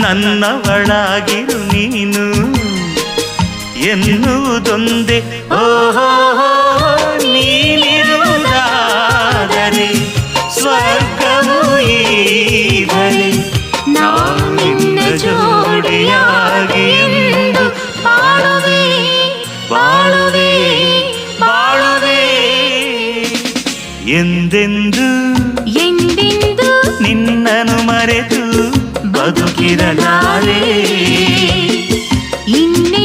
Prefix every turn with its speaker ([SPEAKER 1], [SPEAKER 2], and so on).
[SPEAKER 1] ನನ್ನವಳಾಗಿರು ನೀನು ಎನ್ನುವುದೊಂದೇ. ಓಹೋ ನೀನಿರುವುದಾದರೆ ಸ್ವರ್ಗವು ಈ ಬಳಿ, ನಾನಿನ್ನ ಜೋಡಿಯಾಗಿ ಎಂದು ಬಾಳುವೆ ಬಾಳುವೆ ಬಾಳುವೆ ಎಂದೆಂದು
[SPEAKER 2] ಎಂದೆಂದು
[SPEAKER 1] ನಿನ್ನನ್ನು ಮರೆತು ಬದುಕಿರಲಾರೆ.
[SPEAKER 2] ಇನ್ನೇ